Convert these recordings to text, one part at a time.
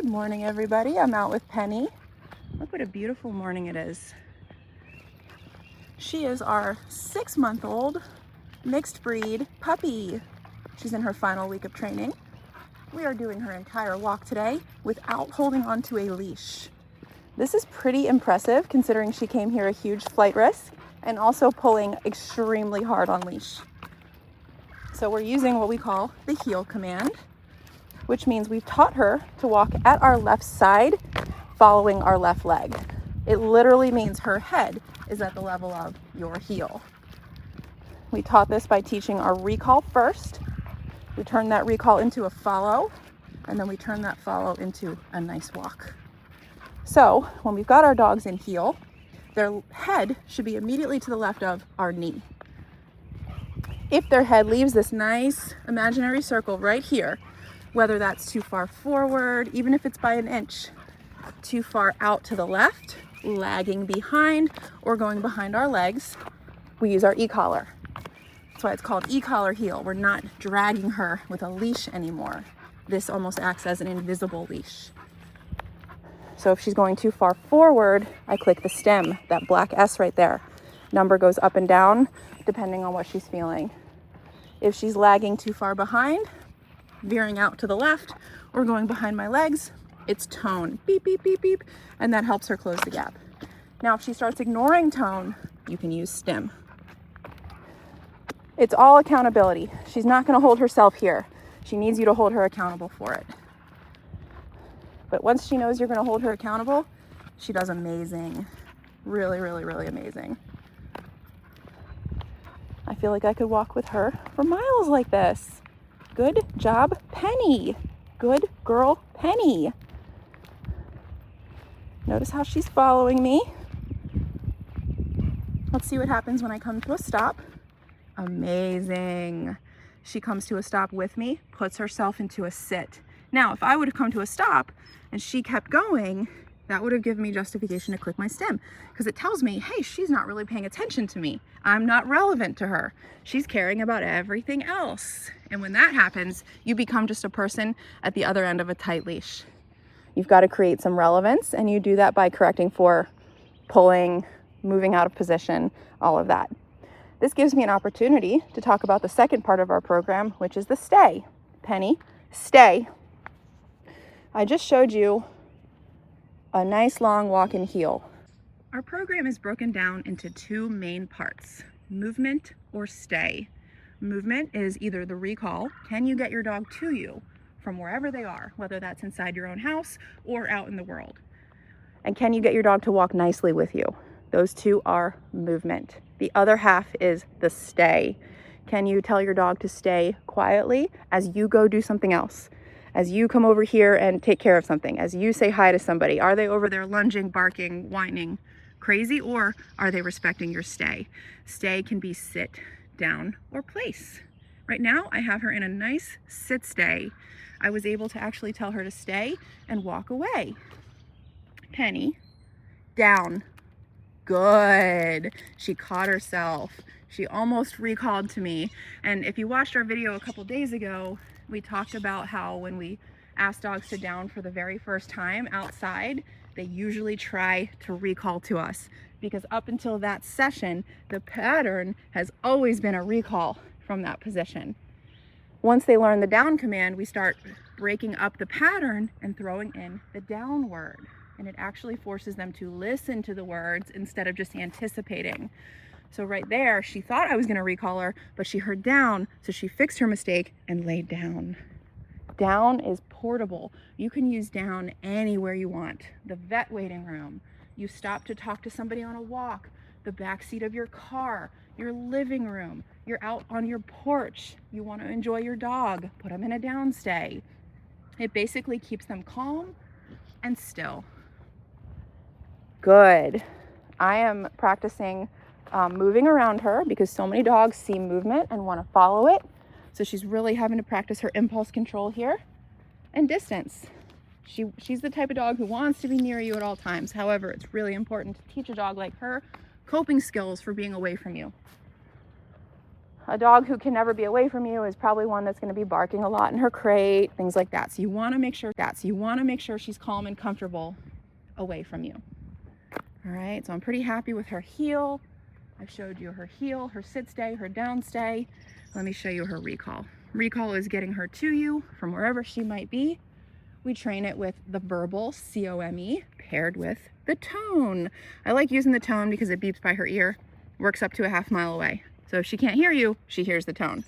Good morning, everybody. I'm out with Penny. Look what a beautiful morning it is. She is our 6-month-old mixed breed puppy. She's in her final week of training. We are doing her entire walk today without holding onto a leash. This is pretty impressive considering she came here a huge flight risk and also pulling extremely hard on leash. So we're using what we call the heel command, which means we've taught her to walk at our left side, following our left leg. It literally means her head is at the level of your heel. We taught this by teaching our recall first. We turn that recall into a follow, and then we turn that follow into a nice walk. So when we've got our dogs in heel, their head should be immediately to the left of our knee. If their head leaves this nice imaginary circle right here, whether that's too far forward, even if it's by an inch, too far out to the left, lagging behind, or going behind our legs, we use our e-collar. That's why it's called e-collar heel. We're not dragging her with a leash anymore. This almost acts as an invisible leash. So if she's going too far forward, I click the stem, that black S right there. Number goes up and down depending on what she's feeling. If she's lagging too far behind, veering out to the left, or going behind my legs, it's tone, beep, beep, beep, beep, and that helps her close the gap. Now, if she starts ignoring tone, you can use stem. It's all accountability. She's not gonna hold herself here. She needs you to hold her accountable for it. But once she knows you're gonna hold her accountable, she does amazing. Really, really, really amazing. I feel like I could walk with her for miles like this. Good job, Penny. Good girl, Penny. Notice how she's following me. Let's see what happens when I come to a stop. Amazing. She comes to a stop with me, puts herself into a sit. Now, if I would have come to a stop and she kept going, that would have given me justification to click my stem, because it tells me, hey, she's not really paying attention to me. I'm not relevant to her. She's caring about everything else. And when that happens, you become just a person at the other end of a tight leash. You've got to create some relevance, and you do that by correcting for pulling, moving out of position, all of that. This gives me an opportunity to talk about the second part of our program, which is the stay. Penny, stay. I just showed you a nice long walk in heel. Our program is broken down into two main parts, movement or stay. Movement is either the recall, can you get your dog to you from wherever they are, whether that's inside your own house or out in the world. And can you get your dog to walk nicely with you? Those two are movement. The other half is the stay. Can you tell your dog to stay quietly as you go do something else? As you come over here and take care of something, as you say hi to somebody, are they over there lunging, barking, whining, crazy, or are they respecting your stay? Stay can be sit, down, or place. Right now, I have her in a nice sit stay. I was able to actually tell her to stay and walk away. Penny, down. Good. She caught herself. She almost recalled to me. And if you watched our video a couple days ago, we talked about how when we ask dogs to down for the very first time outside, they usually try to recall to us, because up until that session, the pattern has always been a recall from that position. Once they learn the down command, we start breaking up the pattern and throwing in the down word. And it actually forces them to listen to the words instead of just anticipating. So right there, she thought I was gonna recall her, but she heard down, so she fixed her mistake and laid down. Down is portable. You can use down anywhere you want. The vet waiting room, you stop to talk to somebody on a walk, the back seat of your car, your living room, you're out on your porch, you wanna enjoy your dog, put them in a down stay. It basically keeps them calm and still. Good. I am practicing moving around her because so many dogs see movement and want to follow it. So she's really having to practice her impulse control here and distance. She's the type of dog who wants to be near you at all times. However, it's really important to teach a dog like her coping skills for being away from you. a dog who can never be away from you is probably one that's going to be barking a lot in her crate, things like that. So you want to make sure she's calm and comfortable away from you. All right, so I'm pretty happy with her heel. I showed you her heel, her sit stay, her down stay. Let me show you her recall. Recall is getting her to you from wherever she might be. We train it with the verbal, C-O-M-E, paired with the tone. I like using the tone because it beeps by her ear, works up to a half mile away. So if she can't hear you, she hears the tone.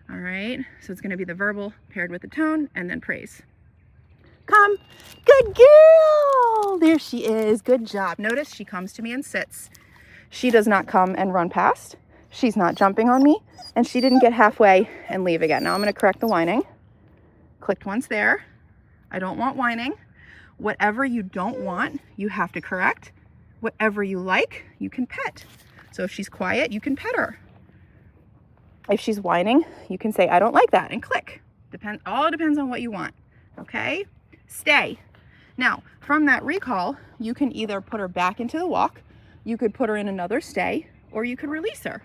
All right, so it's gonna be the verbal paired with the tone and then praise. Come, good girl. There she is, good job. Notice she comes to me and sits. She does not come and run past. She's not jumping on me, and she didn't get halfway and leave again. Now I'm gonna correct the whining. Clicked once there. I don't want whining. Whatever you don't want, you have to correct. Whatever you like, you can pet. So if she's quiet, you can pet her. If she's whining, you can say, I don't like that, and click. All depends on what you want, okay? Stay. Now, from that recall, you can either put her back into the walk, you could put her in another stay, or you could release her.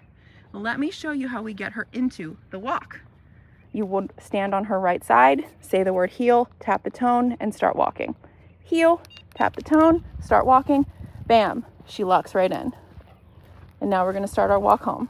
Let me show you how we get her into the walk. You would stand on her right side, say the word heel, tap the tone, and start walking. Heel, tap the tone, start walking, bam, she locks right in. And now we're gonna start our walk home.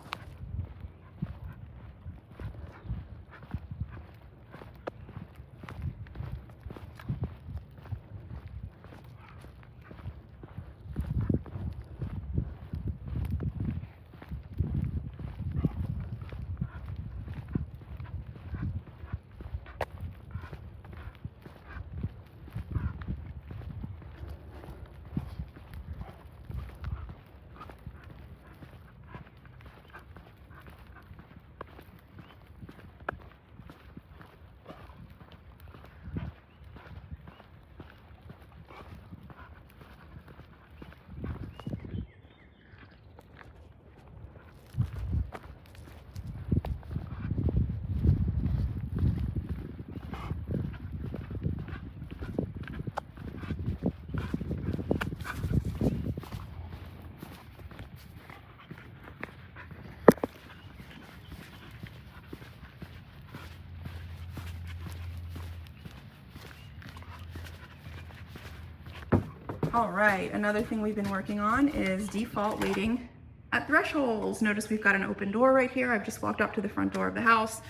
All right, another thing we've been working on is default waiting at thresholds. Notice we've got an open door right here. I've just walked up to the front door of the house.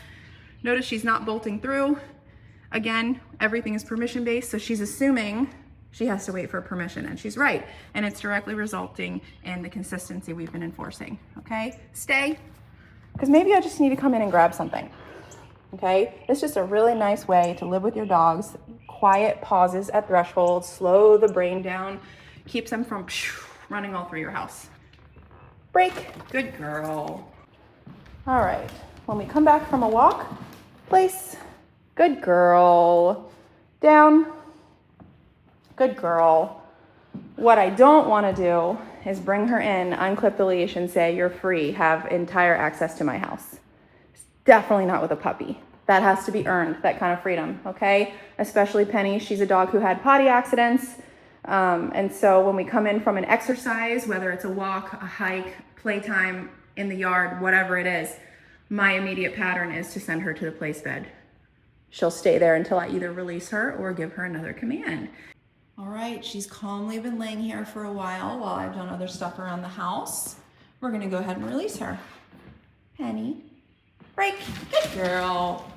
Notice she's not bolting through. Again, everything is permission-based, so she's assuming she has to wait for permission, and she's right. And it's directly resulting in the consistency we've been enforcing, okay? Stay, because maybe I just need to come in and grab something, okay? It's just a really nice way to live with your dogs. Quiet pauses at thresholds, slow the brain down, keeps them from running all through your house. Break, good girl. All right, when we come back from a walk, place, good girl. Down, good girl. What I don't want to do is bring her in, unclip the leash, and say, you're free, have entire access to my house. Definitely not with a puppy. That has to be earned, that kind of freedom, okay? Especially Penny, she's a dog who had potty accidents. And so when we come in from an exercise, whether it's a walk, a hike, playtime, in the yard, whatever it is, my immediate pattern is to send her to the place bed. She'll stay there until I either release her or give her another command. All right, she's calmly been laying here for a while I've done other stuff around the house. We're gonna go ahead and release her. Penny, break, good girl.